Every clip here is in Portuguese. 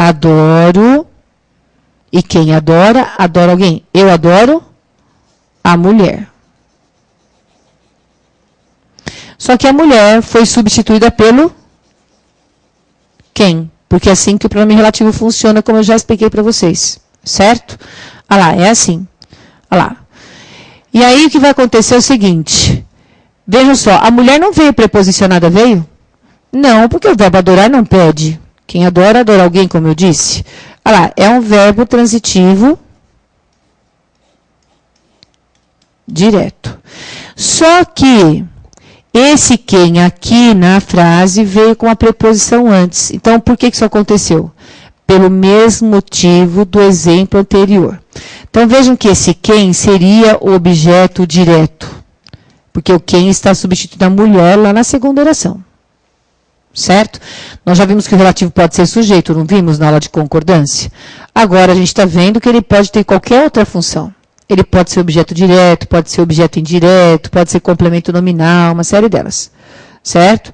adoro. E quem adora, adora alguém. Eu adoro a mulher. Só que a mulher foi substituída pelo quem? Porque é assim que o pronome relativo funciona, como eu já expliquei para vocês. Certo? Olha lá, é assim. Olha lá. E aí o que vai acontecer é o seguinte. Vejam só, a mulher não veio preposicionada, veio? Não, porque o verbo adorar não pede. Quem adora, adora alguém, como eu disse. Olha lá, é um verbo transitivo direto. Só que esse quem aqui na frase veio com a preposição antes. Então, por que isso aconteceu? Pelo mesmo motivo do exemplo anterior. Então, vejam que esse quem seria o objeto direto. Porque o quem está substituindo a mulher lá na segunda oração. Certo? Nós já vimos que o relativo pode ser sujeito, não vimos na aula de concordância? Agora a gente está vendo que ele pode ter qualquer outra função. Ele pode ser objeto direto, pode ser objeto indireto, pode ser complemento nominal, uma série delas. Certo?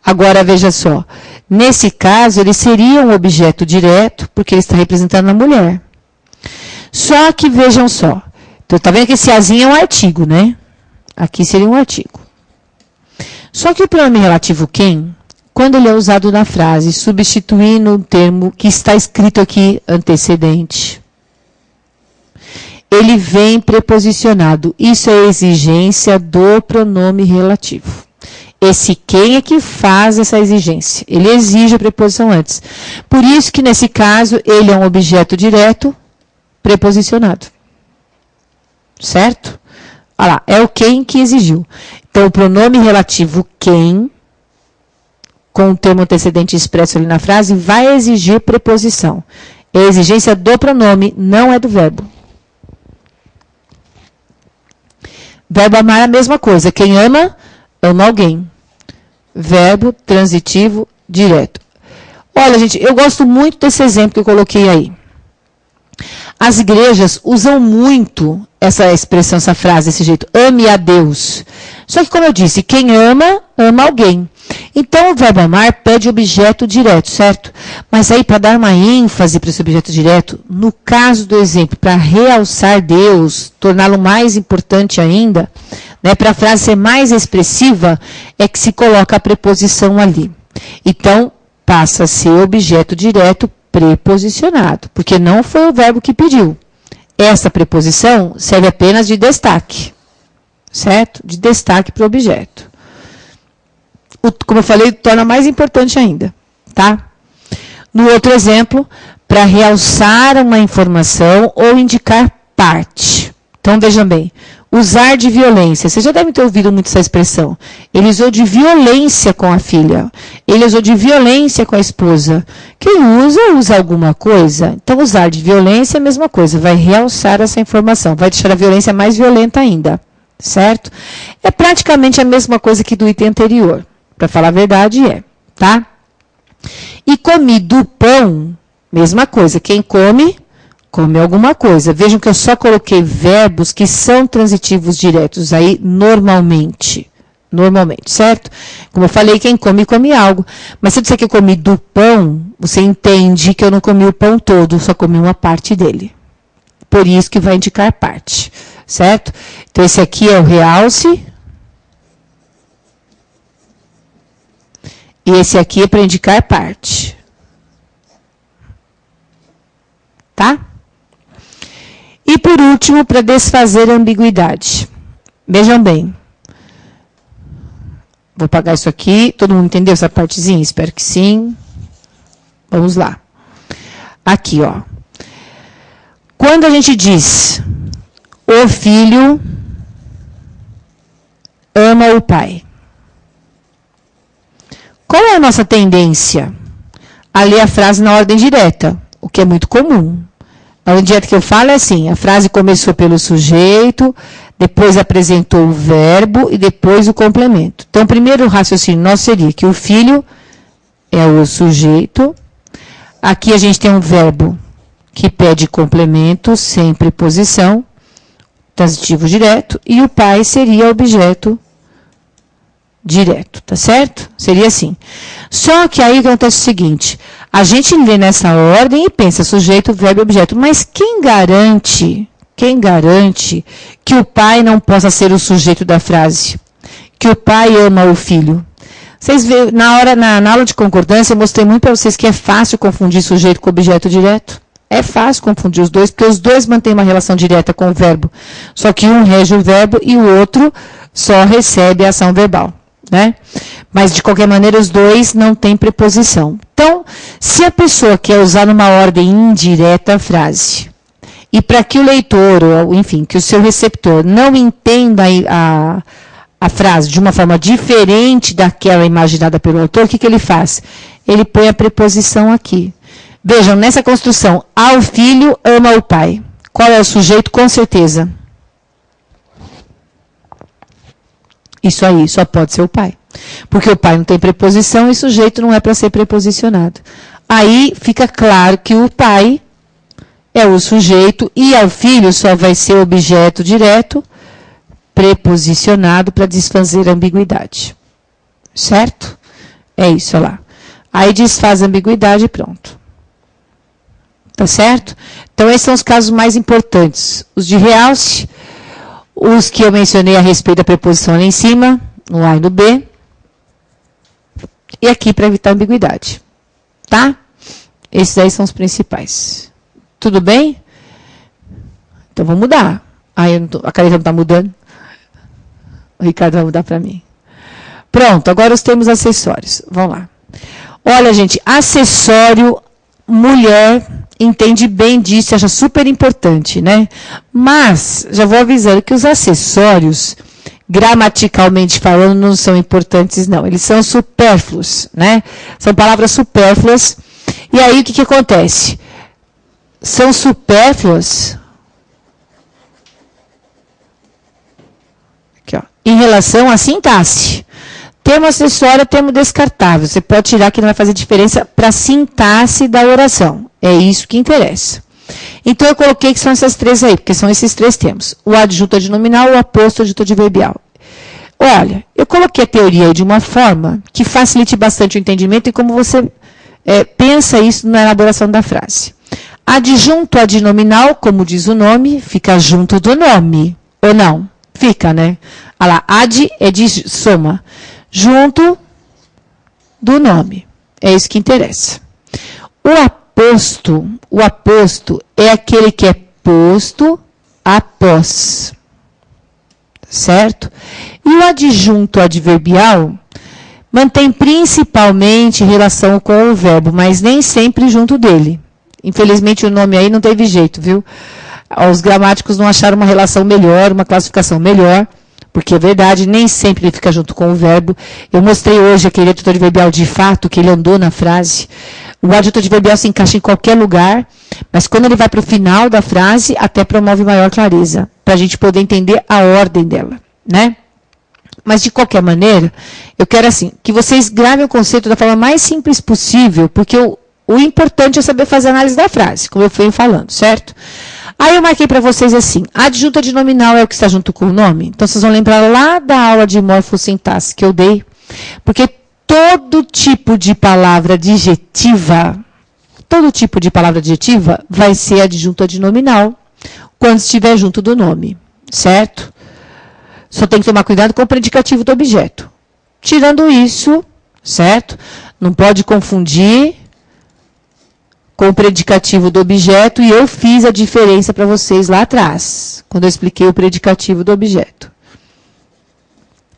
Agora veja só, nesse caso ele seria um objeto direto, porque ele está representando a mulher. Só que vejam só, então está vendo que esse azinho é um artigo, né? Aqui seria um artigo. Só que o pronome relativo quem, quando ele é usado na frase, substituindo um termo que está escrito aqui, antecedente, ele vem preposicionado. Isso é exigência do pronome relativo. Esse quem é que faz essa exigência. Ele exige a preposição antes. Por isso que, nesse caso, ele é um objeto direto preposicionado. Certo? Olha lá, é o quem que exigiu. Então, o pronome relativo quem, com o termo antecedente expresso ali na frase, vai exigir preposição. É a exigência do pronome, não é do verbo. Verbo amar é a mesma coisa. Quem ama, ama alguém. Verbo transitivo direto. Olha, gente, eu gosto muito desse exemplo que eu coloquei aí. As igrejas usam muito essa expressão, essa frase, desse jeito. Ame a Deus. Só que, como eu disse, quem ama, ama alguém. Então, o verbo amar pede objeto direto, certo? Mas aí, para dar uma ênfase para esse objeto direto, no caso do exemplo, para realçar Deus, torná-lo mais importante ainda, né, para a frase ser mais expressiva, é que se coloca a preposição ali. Então, passa a ser objeto direto preposicionado, porque não foi o verbo que pediu. Essa preposição serve apenas de destaque, certo? De destaque para o objeto. Como eu falei, torna mais importante ainda, tá? No outro exemplo, para realçar uma informação ou indicar parte. Então, vejam bem, usar de violência. Vocês já devem ter ouvido muito essa expressão. Ele usou de violência com a filha. Ele usou de violência com a esposa. Quem usa alguma coisa. Então, usar de violência é a mesma coisa. Vai realçar essa informação. Vai deixar a violência mais violenta ainda. Certo? É praticamente a mesma coisa que do item anterior. Para falar a verdade, é. Tá? E comi do pão, mesma coisa. Quem come, come alguma coisa. Vejam que eu só coloquei verbos que são transitivos diretos aí normalmente. Normalmente, certo? Como eu falei, quem come, come algo. Mas se eu disser que eu comi do pão, você entende que eu não comi o pão todo, só comi uma parte dele. Por isso que vai indicar parte. Certo? Então, esse aqui é o realce. E esse aqui é para indicar parte. Tá? E por último, para desfazer a ambiguidade. Vejam bem. Vou apagar isso aqui. Todo mundo entendeu essa partezinha? Espero que sim. Vamos lá. Aqui, ó. Quando a gente diz o filho ama o pai. Qual é a nossa tendência? A ler a frase na ordem direta, o que é muito comum. A ordem direta que eu falo é assim, a frase começou pelo sujeito, depois apresentou o verbo e depois o complemento. Então, primeiro o raciocínio nosso seria que o filho é o sujeito. Aqui a gente tem um verbo que pede complemento sem preposição, transitivo direto, e o pai seria objeto direto, tá certo? Seria assim. Só que aí acontece o seguinte, a gente lê nessa ordem e pensa sujeito, verbo e objeto, mas quem garante que o pai não possa ser o sujeito da frase? Que o pai ama o filho? Vocês veem, na aula de concordância, eu mostrei muito para vocês que é fácil confundir sujeito com objeto direto. É fácil confundir os dois, porque os dois mantêm uma relação direta com o verbo. Só que um rege o verbo e o outro só recebe a ação verbal, né? Mas, de qualquer maneira, os dois não têm preposição. Então, se a pessoa quer usar numa ordem indireta a frase, e para que o leitor, ou enfim, que o seu receptor não entenda a frase de uma forma diferente daquela imaginada pelo autor, o que ele faz? Ele põe a preposição aqui. Vejam, nessa construção, ao filho ama o pai. Qual é o sujeito? Com certeza. Isso aí, só pode ser o pai. Porque o pai não tem preposição e sujeito não é para ser preposicionado. Aí fica claro que o pai é o sujeito e ao filho só vai ser objeto direto, preposicionado para desfazer a ambiguidade. Certo? É isso, olha lá. Aí desfaz a ambiguidade e pronto. Tá certo? Então, esses são os casos mais importantes. Os de realce, os que eu mencionei a respeito da preposição ali em cima, no A e no B. E aqui para evitar ambiguidade. Tá? Esses aí são os principais. Tudo bem? Então, vou mudar. A caneta não está mudando. O Ricardo vai mudar para mim. Pronto, agora os termos acessórios. Vamos lá. Olha, gente, acessório, mulher entende bem disso, acha super importante, né? Mas, já vou avisando que os acessórios, gramaticalmente falando, não são importantes, não. Eles são supérfluos, né? São palavras supérfluas. E aí, o que acontece? São supérfluas aqui, ó, em relação à sintaxe. Termo acessório, termo descartável. Você pode tirar que não vai fazer diferença para a sintaxe da oração. É isso que interessa. Então, eu coloquei que são essas três aí, porque são esses três termos. O adjunto adnominal, o aposto, o adjunto adverbial. Olha, eu coloquei a teoria aí de uma forma que facilite bastante o entendimento e como você pensa isso na elaboração da frase. Adjunto adnominal, como diz o nome, fica junto do nome. Ou não? Fica, né? Olha lá, ad é de soma. Junto do nome. É isso que interessa. O aposto é aquele que é posto após. Certo? E o adjunto adverbial mantém principalmente relação com o verbo, mas nem sempre junto dele. Infelizmente, o nome aí não teve jeito, viu? Os gramáticos não acharam uma relação melhor, uma classificação melhor, porque é verdade, nem sempre ele fica junto com o verbo. Eu mostrei hoje aquele adjunto adverbial de fato, que ele andou na frase. O adjunto adverbial se encaixa em qualquer lugar, mas quando ele vai para o final da frase, até promove maior clareza, para a gente poder entender a ordem dela, né? Mas, de qualquer maneira, eu quero, assim, que vocês gravem o conceito da forma mais simples possível, porque o importante é saber fazer a análise da frase, como eu fui falando, certo? Aí eu marquei para vocês assim, adjunto adnominal é o que está junto com o nome. Então, vocês vão lembrar lá da aula de morfossintaxe que eu dei, porque todo tipo de palavra adjetiva vai ser adjunto adnominal quando estiver junto do nome, certo? Só tem que tomar cuidado com o predicativo do objeto. Tirando isso, certo? Não pode confundir com o predicativo do objeto, e eu fiz a diferença para vocês lá atrás, quando eu expliquei o predicativo do objeto.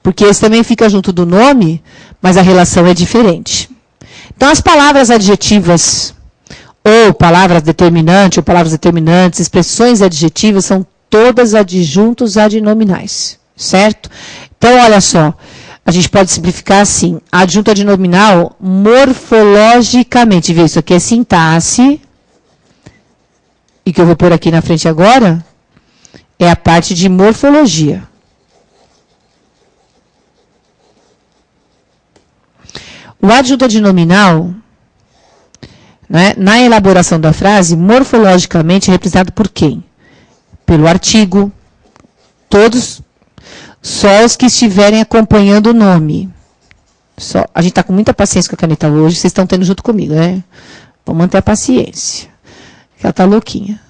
Porque esse também fica junto do nome, mas a relação é diferente. Então, as palavras adjetivas, ou palavras determinantes, expressões adjetivas, são todas adjuntos adnominais, certo? Então, olha só, a gente pode simplificar assim, adjunto adnominal, morfologicamente, vê, isso aqui é sintaxe, e que eu vou pôr aqui na frente agora, é a parte de morfologia. O adjunto adnominal, né, na elaboração da frase, morfologicamente é representado por quem? Pelo artigo, todos, só os que estiverem acompanhando o nome. Só, a gente está com muita paciência com a caneta hoje, vocês estão tendo junto comigo, né? Vamos manter a paciência. Ela está louquinha.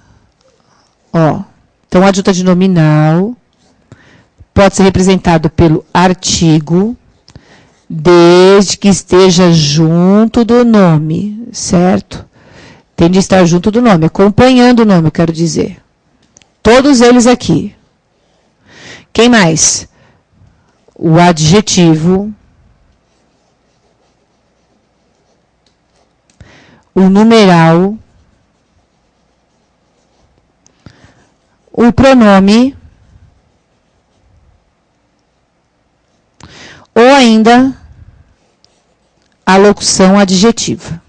Ó, então, o adjunto nominal pode ser representado pelo artigo, desde que esteja junto do nome, certo? Tem de estar junto do nome, acompanhando o nome, eu quero dizer. Todos eles aqui. Quem mais? O adjetivo, o numeral, o pronome, ou ainda a locução adjetiva.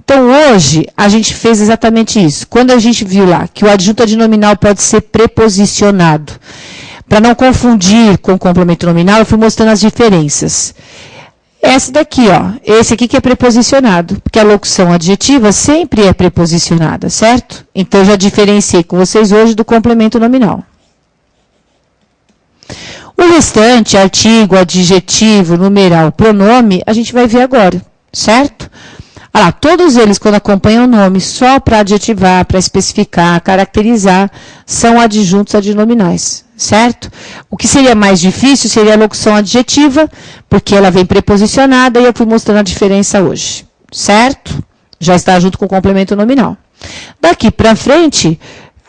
Então, hoje, a gente fez exatamente isso. Quando a gente viu lá que o adjunto adnominal pode ser preposicionado, para não confundir com o complemento nominal, eu fui mostrando as diferenças. Essa daqui, ó, esse aqui que é preposicionado, porque a locução adjetiva sempre é preposicionada, certo? Então, eu já diferenciei com vocês hoje do complemento nominal. O restante, artigo, adjetivo, numeral, pronome, a gente vai ver agora, certo? Olha lá, todos eles, quando acompanham o nome, só para adjetivar, para especificar, caracterizar, são adjuntos adnominais, certo? O que seria mais difícil seria a locução adjetiva, porque ela vem preposicionada e eu fui mostrando a diferença hoje, certo? Já está junto com o complemento nominal. Daqui para frente,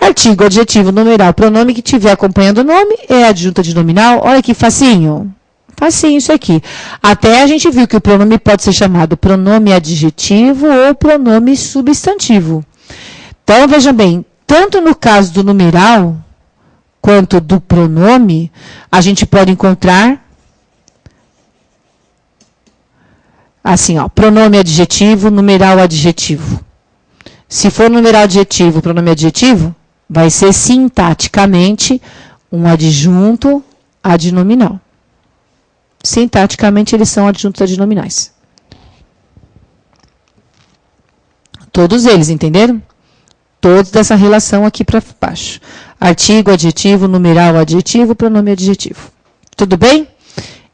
artigo, adjetivo, numeral, pronome que estiver acompanhando o nome é adjunto adnominal. Olha que facinho. Facinho isso aqui. Até a gente viu que o pronome pode ser chamado pronome adjetivo ou pronome substantivo. Então, veja bem, tanto no caso do numeral quanto do pronome, a gente pode encontrar assim, ó, pronome adjetivo, numeral adjetivo. Se for numeral adjetivo, pronome adjetivo, vai ser sintaticamente um adjunto adnominal. Sintaticamente, eles são adjuntos adnominais. Todos eles, entenderam? Todos dessa relação aqui para baixo. Artigo, adjetivo, numeral, adjetivo, pronome adjetivo. Tudo bem?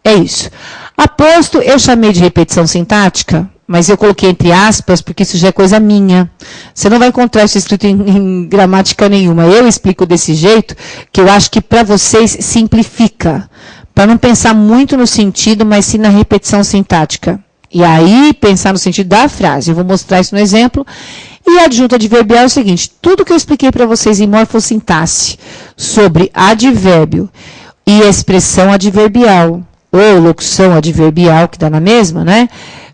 É isso. Aposto, eu chamei de repetição sintática, mas eu coloquei entre aspas, porque isso já é coisa minha. Você não vai encontrar isso escrito em gramática nenhuma. Eu explico desse jeito, que eu acho que para vocês simplifica. Para não pensar muito no sentido, mas sim na repetição sintática. E aí, pensar no sentido da frase. Eu vou mostrar isso no exemplo. E a adjunto adverbial é o seguinte, tudo que eu expliquei para vocês em morfossintaxe sobre advérbio e expressão adverbial, ou locução adverbial, que dá na mesma, né?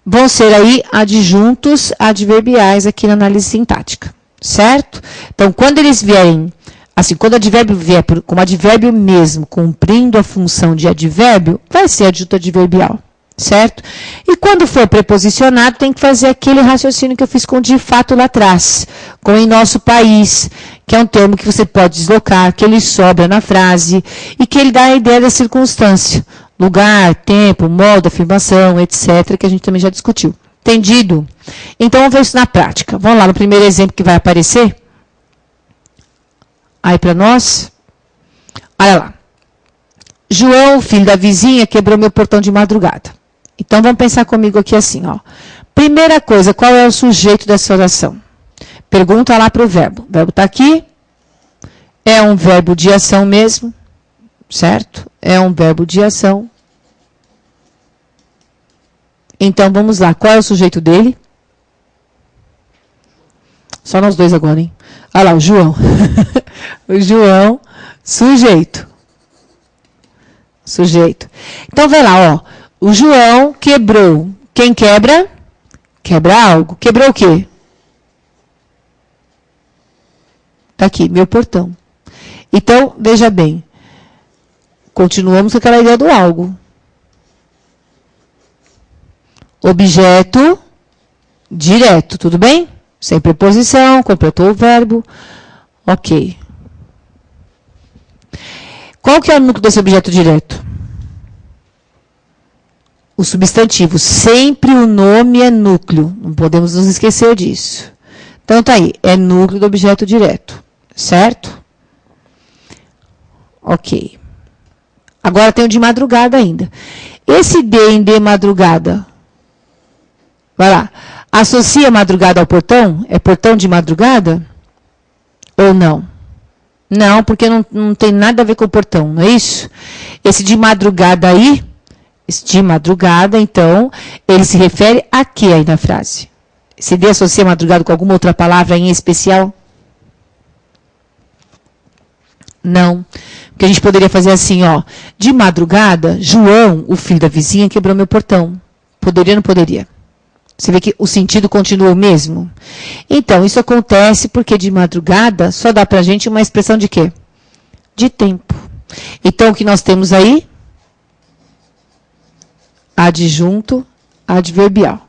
Vão ser aí adjuntos adverbiais aqui na análise sintática, certo? Então, quando eles vierem, assim, quando o advérbio vier como advérbio mesmo, cumprindo a função de advérbio, vai ser adjunto adverbial, certo? E quando for preposicionado, tem que fazer aquele raciocínio que eu fiz com de fato lá atrás, com em nosso país, que é um termo que você pode deslocar, que ele sobra na frase e que ele dá a ideia da circunstância. Lugar, tempo, modo, afirmação, etc., que a gente também já discutiu. Entendido? Então, vamos ver isso na prática. Vamos lá no primeiro exemplo que vai aparecer. Aí para nós. Olha lá. João, filho da vizinha, quebrou meu portão de madrugada. Então, vamos pensar comigo aqui assim, ó. Primeira coisa, qual é o sujeito dessa oração? Pergunta lá para o verbo. O verbo está aqui. É um verbo de ação mesmo. Certo? É um verbo de ação. Então, vamos lá. Qual é o sujeito dele? Só nós dois agora, hein? Olha lá, o João. O João, sujeito. Sujeito. Então, vai lá, ó. O João quebrou. Quem quebra? Quebra algo. Quebrou o quê? Está aqui, meu portão. Então, veja bem. Continuamos com aquela ideia do algo. Objeto direto, tudo bem? Sem preposição, completou o verbo. Ok. Qual que é o núcleo desse objeto direto? O substantivo. Sempre o nome é núcleo. Não podemos nos esquecer disso. Então, tá aí. É núcleo do objeto direto. Certo? Ok. Agora tem o de madrugada ainda. Esse D em de madrugada. Vai lá. Associa madrugada ao portão? É portão de madrugada? Ou não? Não, porque não tem nada a ver com o portão, não é isso? Esse de madrugada aí, esse de madrugada, então, ele se refere a quê aí na frase? Se D associa madrugada com alguma outra palavra em especial? Não. Porque a gente poderia fazer assim, ó. De madrugada, João, o filho da vizinha, quebrou meu portão. Poderia ou não poderia? Você vê que o sentido continua o mesmo? Então, isso acontece porque de madrugada só dá pra gente uma expressão de quê? De tempo. Então, o que nós temos aí? Adjunto adverbial.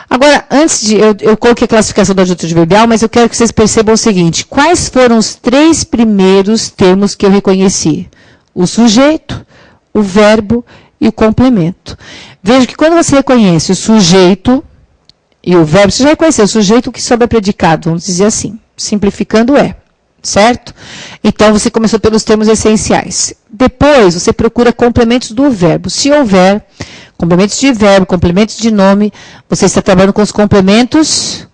Agora, antes de... Eu coloquei a classificação do adjunto adverbial, mas eu quero que vocês percebam o seguinte. Quais foram os 3 primeiros termos que eu reconheci? O sujeito, o verbo e o complemento. Veja que quando você reconhece o sujeito e o verbo, você já reconheceu o sujeito que sobe a predicado, vamos dizer assim. Simplificando certo? Então, você começou pelos termos essenciais. Depois, você procura complementos do verbo. Se houver complementos de verbo, complementos de nome, você está trabalhando com os complementos,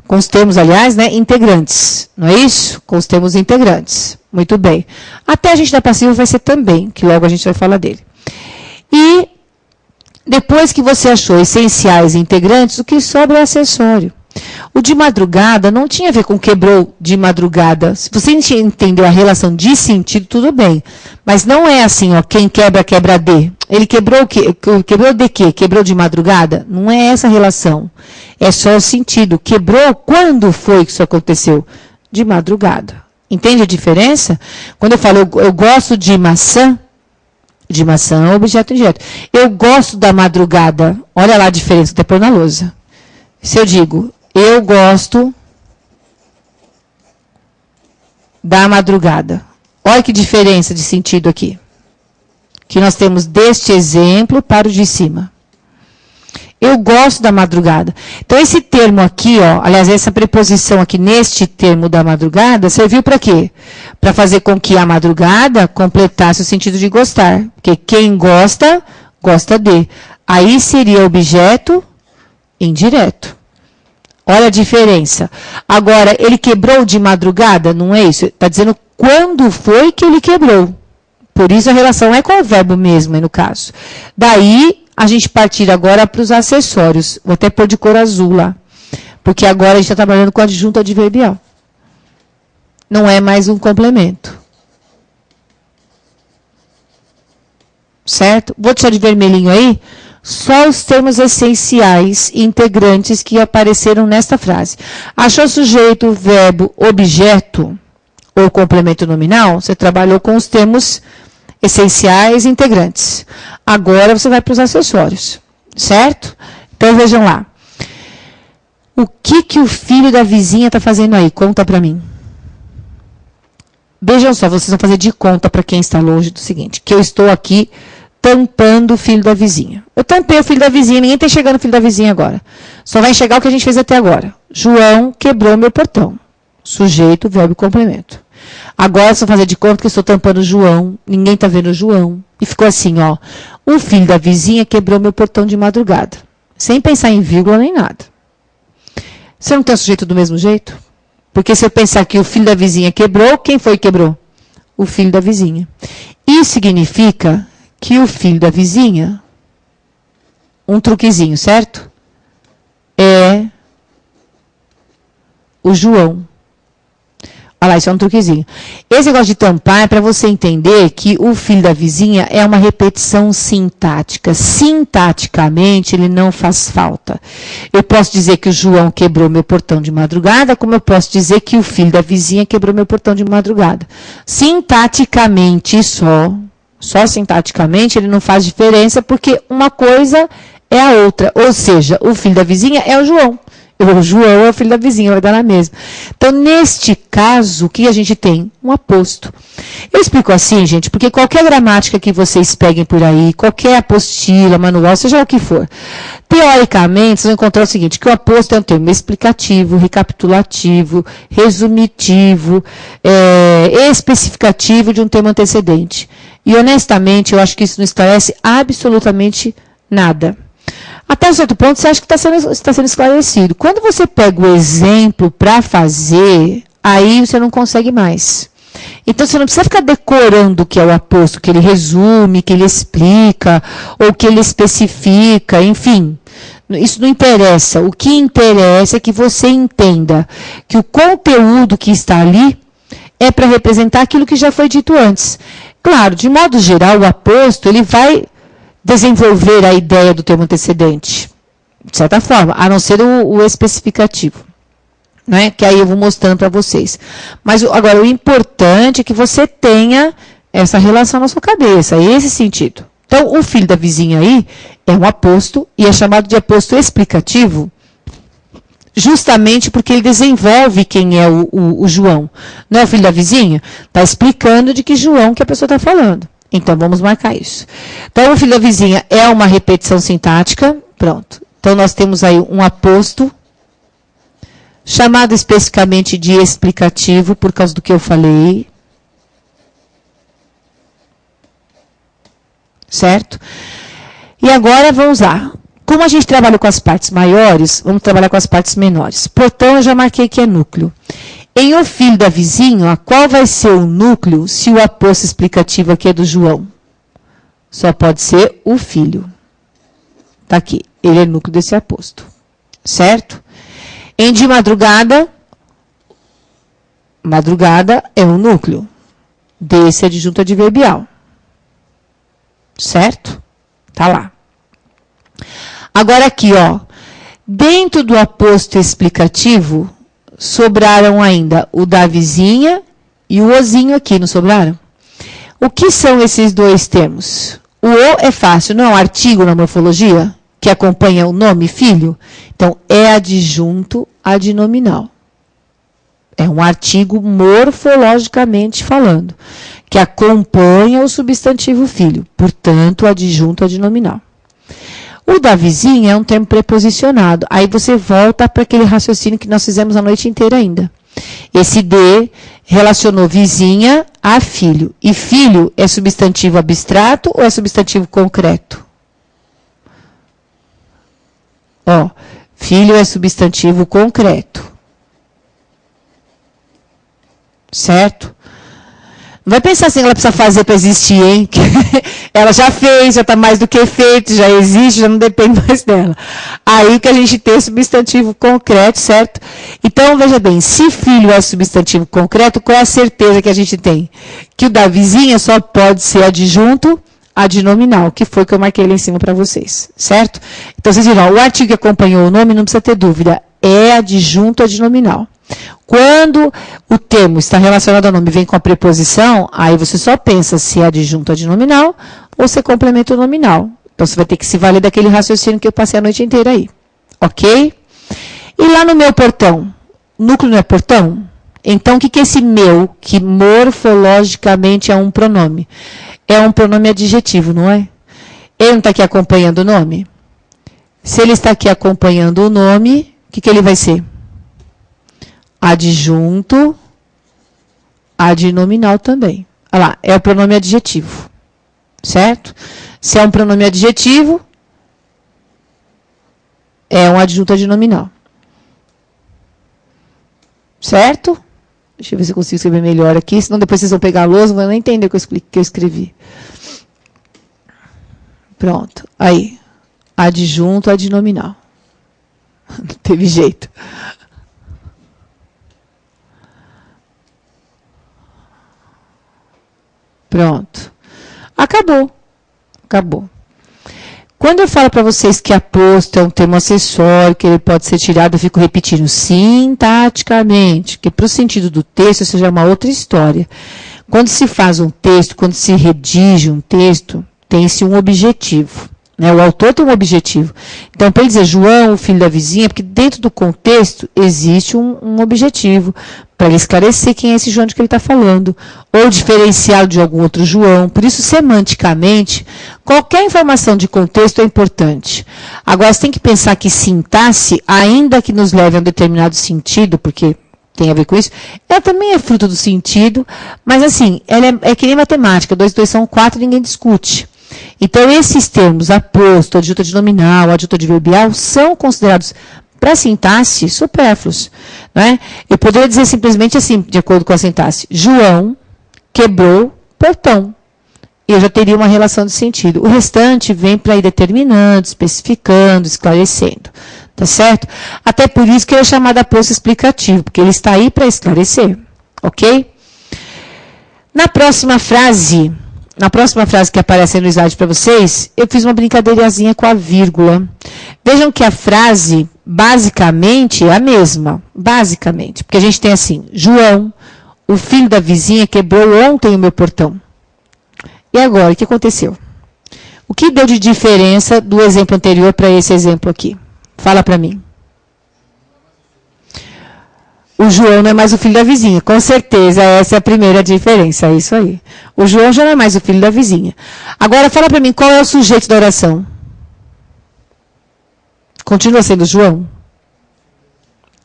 com os termos, aliás, né, integrantes. Não é isso? Com os termos integrantes. Muito bem. Até a gente da passiva vai ser também, que logo a gente vai falar dele. E depois que você achou essenciais e integrantes, o que sobra é acessório. O de madrugada não tinha a ver com quebrou de madrugada. Se você entendeu a relação de sentido, tudo bem. Mas não é assim, ó, quem quebra, quebra de. Ele quebrou o quê? Quebrou de quê? Quebrou de madrugada? Não é essa a relação. É só o sentido. Quebrou, quando foi que isso aconteceu? De madrugada. Entende a diferença? Quando eu falo, eu gosto de maçã é objeto indireto. Eu gosto da madrugada. Olha lá a diferença, até pôr na lousa. Se eu digo, eu gosto da madrugada. Olha que diferença de sentido aqui. Que nós temos deste exemplo para o de cima. Eu gosto da madrugada. Então, esse termo aqui, ó, aliás, essa preposição aqui neste termo da madrugada, serviu para quê? Para fazer com que a madrugada completasse o sentido de gostar. Porque quem gosta, gosta de. Aí seria objeto indireto. Olha a diferença. Agora, ele quebrou de madrugada? Não é isso? Está dizendo quando foi que ele quebrou. Por isso a relação é com o verbo mesmo, no caso. Daí, a gente partir agora para os acessórios. Vou até pôr de cor azul lá. Porque agora a gente está trabalhando com adjunto adverbial. Não é mais um complemento. Certo? Vou deixar de vermelhinho aí. Só os termos essenciais e integrantes que apareceram nesta frase. Achou sujeito, verbo, objeto ou complemento nominal? Você trabalhou com os termos essenciais e integrantes. Agora você vai para os acessórios, certo? Então vejam lá. O que o filho da vizinha está fazendo aí? Conta para mim. Vejam só, vocês vão fazer de conta para quem está longe do seguinte, que eu estou aqui tampando o filho da vizinha. Eu tampei o filho da vizinha, ninguém está enxergando o filho da vizinha agora. Só vai enxergar o que a gente fez até agora. João quebrou meu portão. Sujeito, verbo e complemento. Agora, se eu fazer de conta que eu estou tampando o João, ninguém está vendo o João. E ficou assim, ó. O filho da vizinha quebrou meu portão de madrugada. Sem pensar em vírgula nem nada. Você não tem o sujeito do mesmo jeito? Porque se eu pensar que o filho da vizinha quebrou, quem foi que quebrou? O filho da vizinha. Isso significa que o filho da vizinha, um truquezinho, certo? É o João. Olha lá, isso é um truquezinho. Esse negócio de tampar é para você entender que o filho da vizinha é uma repetição sintática. Sintaticamente, ele não faz falta. Eu posso dizer que o João quebrou meu portão de madrugada, como eu posso dizer que o filho da vizinha quebrou meu portão de madrugada. Sintaticamente, só sintaticamente, ele não faz diferença, porque uma coisa é a outra. Ou seja, o filho da vizinha é o João. O João é o filho da vizinha, vai dar na mesma. Então, neste caso, o que a gente tem? Um aposto. Eu explico assim, gente, porque qualquer gramática que vocês peguem por aí, qualquer apostila, manual, seja o que for, teoricamente, vocês vão encontrar o seguinte, que o aposto é um termo explicativo, recapitulativo, resumitivo, especificativo de um termo antecedente. E, honestamente, eu acho que isso não esclarece absolutamente nada. Até um certo ponto, você acha que está sendo esclarecido. Quando você pega o exemplo para fazer, aí você não consegue mais. Então, você não precisa ficar decorando o que é o aposto, que ele resume, que ele explica, ou que ele especifica, enfim. Isso não interessa. O que interessa é que você entenda que o conteúdo que está ali é para representar aquilo que já foi dito antes. Claro, de modo geral, o aposto, ele vai desenvolver a ideia do termo antecedente, de certa forma, a não ser o especificativo, né? Que aí eu vou mostrando para vocês. Mas agora, o importante é que você tenha essa relação na sua cabeça, esse sentido. Então, o filho da vizinha aí é um aposto, e é chamado de aposto explicativo, justamente porque ele desenvolve quem é o João. Não é o filho da vizinha? Está explicando de que João que a pessoa está falando. Então, vamos marcar isso. Então, o filho da vizinha é uma repetição sintática. Pronto. Então, nós temos aí um aposto, chamado especificamente de explicativo, por causa do que eu falei. Certo? E agora, vamos lá. Como a gente trabalha com as partes maiores, vamos trabalhar com as partes menores. Portão, eu já marquei que é núcleo. Em o filho da vizinha, qual vai ser o núcleo se o aposto explicativo aqui é do João? Só pode ser o filho. Está aqui. Ele é núcleo desse aposto. Certo? Em de madrugada, madrugada é um núcleo desse adjunto adverbial. Certo? Tá lá. Agora aqui, ó. Dentro do aposto explicativo, sobraram ainda o da vizinha e o ozinho aqui, não sobraram? O que são esses dois termos? O é fácil, não é um artigo na morfologia que acompanha o nome filho? Então, é adjunto adnominal. É um artigo morfologicamente falando, que acompanha o substantivo filho, portanto, adjunto adnominal. O da vizinha é um termo preposicionado. Aí você volta para aquele raciocínio que nós fizemos a noite inteira ainda. Esse de relacionou vizinha a filho. E filho é substantivo abstrato ou é substantivo concreto? Ó, filho é substantivo concreto. Certo? Não vai pensar assim que ela precisa fazer para existir, hein? Ela já fez, já está mais do que feito, já existe, já não depende mais dela. Aí que a gente tem substantivo concreto, certo? Então, veja bem, se filho é substantivo concreto, qual é a certeza que a gente tem? Que o da vizinha só pode ser adjunto adnominal, que foi que eu marquei lá em cima para vocês, certo? Então, vocês viram, o artigo que acompanhou o nome, não precisa ter dúvida, é adjunto adnominal. Quando o termo está relacionado ao nome e vem com a preposição, aí você só pensa se é adjunto adnominal ou se é complemento nominal. Então, você vai ter que se valer daquele raciocínio que eu passei a noite inteira aí. Ok? E lá no meu portão, núcleo não é portão? Então, o que é esse meu, que morfologicamente é um pronome? É um pronome adjetivo, não é? Ele não está aqui acompanhando o nome? Se ele está aqui acompanhando o nome, o que ele vai ser? Adjunto adnominal também. Olha lá, é o pronome adjetivo. Certo? Se é um pronome adjetivo, é um adjunto adnominal. Certo? Deixa eu ver se eu consigo escrever melhor aqui, senão depois vocês vão pegar a lousa, não vão nem entender o que eu escrevi. Pronto. Aí. Adjunto adnominal. Não teve jeito. Pronto. Acabou. Acabou. Quando eu falo para vocês que aposto é um termo acessório, que ele pode ser tirado, eu fico repetindo sintaticamente, que para o sentido do texto isso já é uma outra história. Quando se faz um texto, quando se redige um texto, tem-se um objetivo, Né? O autor tem um objetivo. Então, para ele dizer João, o filho da vizinha, porque dentro do contexto existe um objetivo, para ele esclarecer quem é esse João de que ele está falando, ou diferenciá-lo de algum outro João. Por isso, semanticamente, qualquer informação de contexto é importante. Agora, você tem que pensar que sintaxe, ainda que nos leve a um determinado sentido, porque tem a ver com isso, ela também é fruto do sentido, mas assim, ela é que nem matemática, 2 e 2 são 4 e ninguém discute. Então, esses termos, aposto, adjunto adnominal, adjunto adverbial, são considerados, para a sintaxe, supérfluos. Né? Eu poderia dizer simplesmente assim, de acordo com a sintaxe, João quebrou portão. E eu já teria uma relação de sentido. O restante vem para ir determinando, especificando, esclarecendo. Tá certo? Até por isso que ele é chamado aposto explicativo, porque ele está aí para esclarecer. Ok? Na próxima frase que aparece aí no slide para vocês, eu fiz uma brincadeirazinha com a vírgula. Vejam que a frase, basicamente, é a mesma. Basicamente. Porque a gente tem assim, João, o filho da vizinha, quebrou ontem o meu portão. E agora, o que aconteceu? O que deu de diferença do exemplo anterior para esse exemplo aqui? Fala para mim. O João não é mais o filho da vizinha. Com certeza, essa é a primeira diferença. É isso aí. O João já não é mais o filho da vizinha. Agora, fala para mim, qual é o sujeito da oração? Continua sendo João?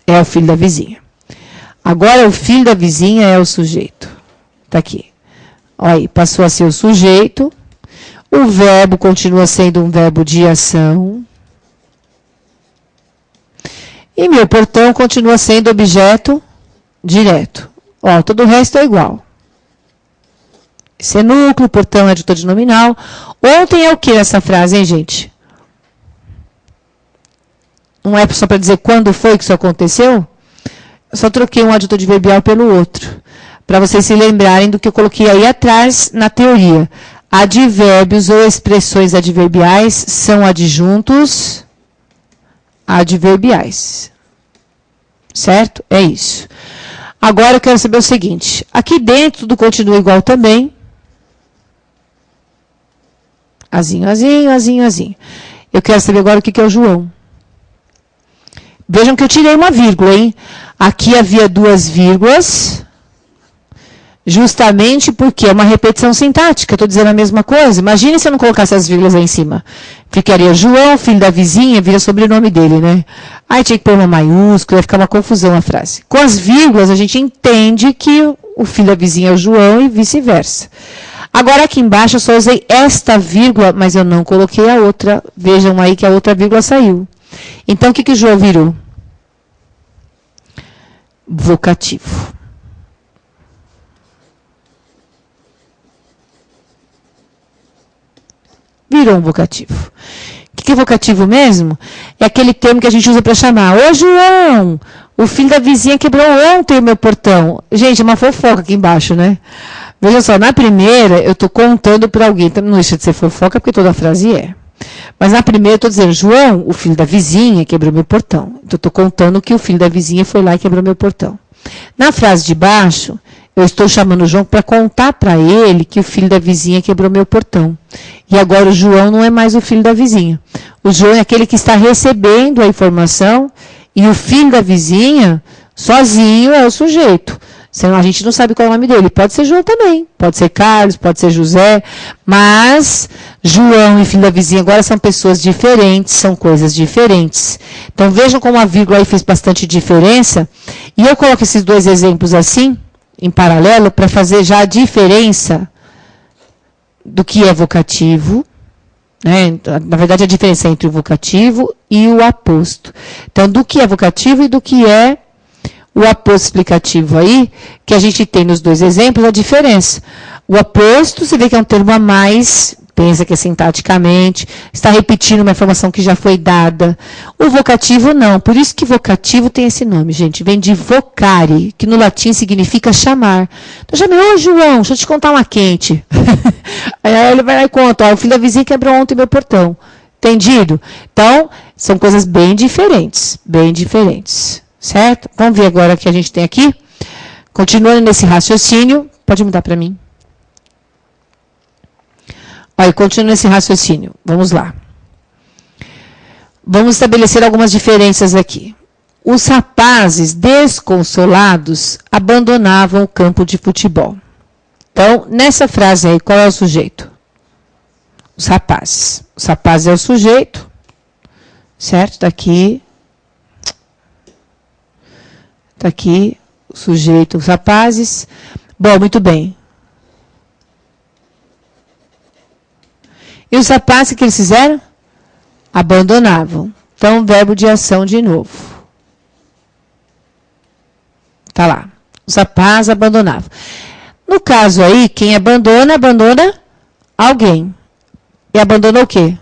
É o filho da vizinha. Agora, o filho da vizinha é o sujeito. Está aqui. Olha aí, passou a ser o sujeito. O verbo continua sendo um verbo de ação. E meu portão continua sendo objeto direto. Ó, todo o resto é igual. Esse é núcleo, portão é adjunto adnominal. Ontem é o que essa frase, hein, gente? Não é só para dizer quando foi que isso aconteceu? Eu só troquei um adjunto adverbial pelo outro. Para vocês se lembrarem do que eu coloquei aí atrás na teoria. Advérbios ou expressões adverbiais são adjuntos adverbiais. Certo? É isso. Agora eu quero saber o seguinte. Aqui dentro tudo continua igual também. Azinho, azinho, azinho, azinho. Eu quero saber agora o que é o João. Vejam que eu tirei uma vírgula, hein? Aqui havia 2 vírgulas. Justamente porque é uma repetição sintática, estou dizendo a mesma coisa. Imagine se eu não colocasse as vírgulas aí em cima. Ficaria João, filho da vizinha, vira sobrenome dele, né? Aí tinha que pôr uma maiúscula, ia ficar uma confusão a frase. Com as vírgulas, a gente entende que o filho da vizinha é o João e vice-versa. Agora, aqui embaixo, eu só usei esta vírgula, mas eu não coloquei a outra. Vejam aí que a outra vírgula saiu. Então, o que o João virou? Vocativo. Virou um vocativo. O que é vocativo mesmo? É aquele termo que a gente usa para chamar. Ô, João, o filho da vizinha quebrou ontem o meu portão. Gente, é uma fofoca aqui embaixo, né? Veja só, na primeira, eu estou contando para alguém. Não deixa de ser fofoca, porque toda frase é. Mas na primeira, eu estou dizendo, João, o filho da vizinha quebrou meu portão. Então, eu estou contando que o filho da vizinha foi lá e quebrou meu portão. Na frase de baixo, eu estou chamando o João para contar para ele que o filho da vizinha quebrou meu portão. E agora o João não é mais o filho da vizinha. O João é aquele que está recebendo a informação e o filho da vizinha, sozinho, é o sujeito. Senão a gente não sabe qual é o nome dele. Pode ser João também, pode ser Carlos, pode ser José, mas João e filho da vizinha agora são pessoas diferentes, são coisas diferentes. Então vejam como a vírgula aí fez bastante diferença. E eu coloco esses 2 exemplos assim, em paralelo, para fazer já a diferença do que é vocativo, né? Na verdade, a diferença entre o vocativo e o aposto. Então, do que é vocativo e do que é o aposto explicativo aí, que a gente tem nos 2 exemplos, a diferença. O aposto, você vê que é um termo a mais, pensa que é sintaticamente, está repetindo uma informação que já foi dada. O vocativo não, por isso que vocativo tem esse nome, gente, vem de vocare, que no latim significa chamar. Então, chamei, ô João, deixa eu te contar uma quente. Aí ele vai lá e conta, ó, o filho da vizinha quebrou ontem meu portão. Entendido? Então, são coisas bem diferentes, bem diferentes. Certo? Vamos ver agora o que a gente tem aqui. Continuando nesse raciocínio, pode mudar para mim. Olha, continuando nesse raciocínio, vamos lá. Vamos estabelecer algumas diferenças aqui. Os rapazes desconsolados abandonavam o campo de futebol. Então, nessa frase aí, qual é o sujeito? Os rapazes. Os rapazes é o sujeito, certo? Está aqui. Está aqui o sujeito, os rapazes. Bom, muito bem. E os rapazes, o que eles fizeram? Abandonavam. Então, verbo de ação de novo. Tá lá. Os rapazes abandonavam. No caso aí, quem abandona, abandona alguém. E abandona o quê?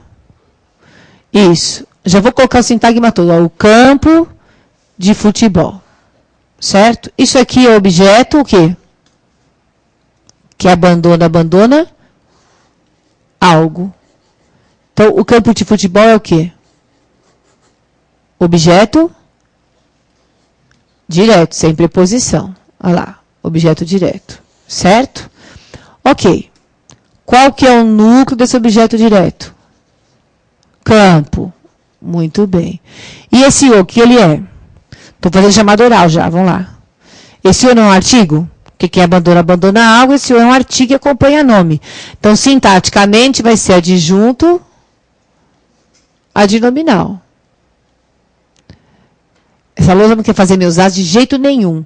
Isso. Já vou colocar o sintagma todo. Ó, o campo de futebol. Certo? Isso aqui é objeto, o quê? Que abandona, abandona algo. Então, o campo de futebol é o quê? Objeto direto, sem preposição. Olha lá, objeto direto. Certo? Ok. Qual que é o núcleo desse objeto direto? Campo. Muito bem. E esse o, que ele é? Estou fazendo chamada oral já, vamos lá. Esse o não é um artigo? Porque quem abandona, abandona algo. Esse o é um artigo que acompanha nome. Então, sintaticamente, vai ser adjunto adnominal. Essa lousa não quer fazer meus as de jeito nenhum.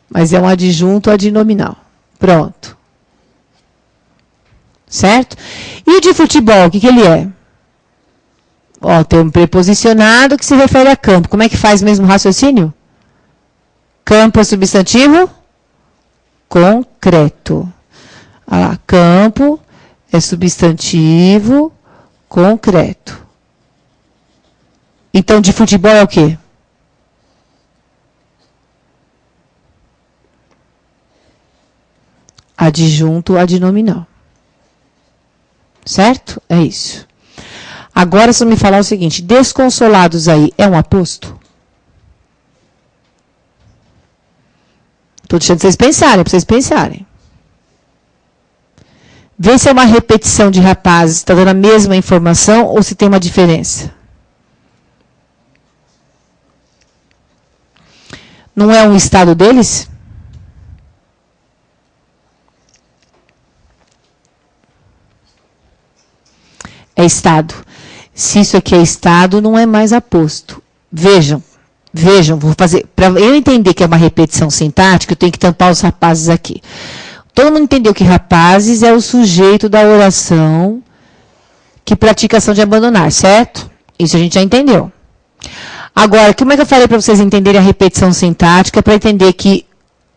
Mas é um adjunto adnominal. Pronto. Certo? E o de futebol, o que ele é? Ó, tem um preposicionado que se refere a campo. Como é que faz mesmo o raciocínio? Campo é substantivo concreto. Olha lá, campo é substantivo concreto. Então, de futebol é o quê? Adjunto adnominal. Certo? É isso. Agora, se eu me falar o seguinte, desconsolados aí é um aposto? Estou deixando vocês pensarem, para vocês pensarem. Vê se é uma repetição de rapazes, está dando a mesma informação ou se tem uma diferença. Não é um estado deles? É estado. Se isso aqui é estado, não é mais aposto. Vejam, vou fazer. Para eu entender que é uma repetição sintática, eu tenho que tampar os rapazes aqui. Todo mundo entendeu que rapazes é o sujeito da oração que pratica a ação de abandonar, certo? Isso a gente já entendeu. Agora, como é que eu falei para vocês entenderem a repetição sintática, para entender que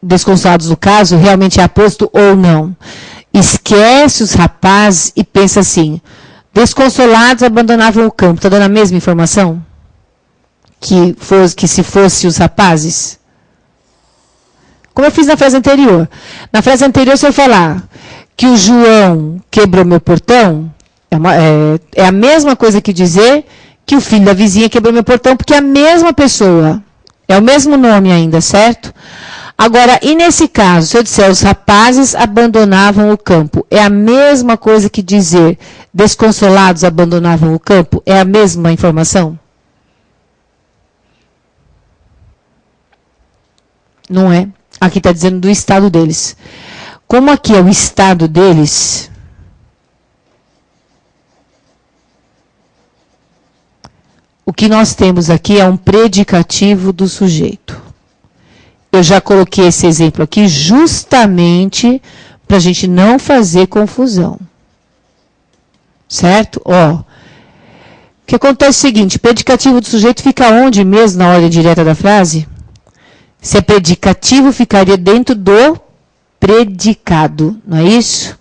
desconsolados no caso realmente é aposto ou não? Esquece os rapazes e pensa assim, desconsolados abandonavam o campo. Está dando a mesma informação? Que se fosse os rapazes? Como eu fiz na frase anterior. Na frase anterior, se eu falar que o João quebrou meu portão, é a mesma coisa que dizer que o filho da vizinha quebrou meu portão, porque é a mesma pessoa. É o mesmo nome ainda, certo? Agora, e nesse caso, se eu disser os rapazes abandonavam o campo, é a mesma coisa que dizer desconsolados abandonavam o campo? É a mesma informação? Não é. Aqui está dizendo do estado deles. Como aqui é o estado deles, o que nós temos aqui é um predicativo do sujeito. Eu já coloquei esse exemplo aqui justamente para a gente não fazer confusão. Certo? Ó, o que acontece é o seguinte, predicativo do sujeito fica onde mesmo na ordem direta da frase? Se é predicativo, ficaria dentro do predicado, não é isso?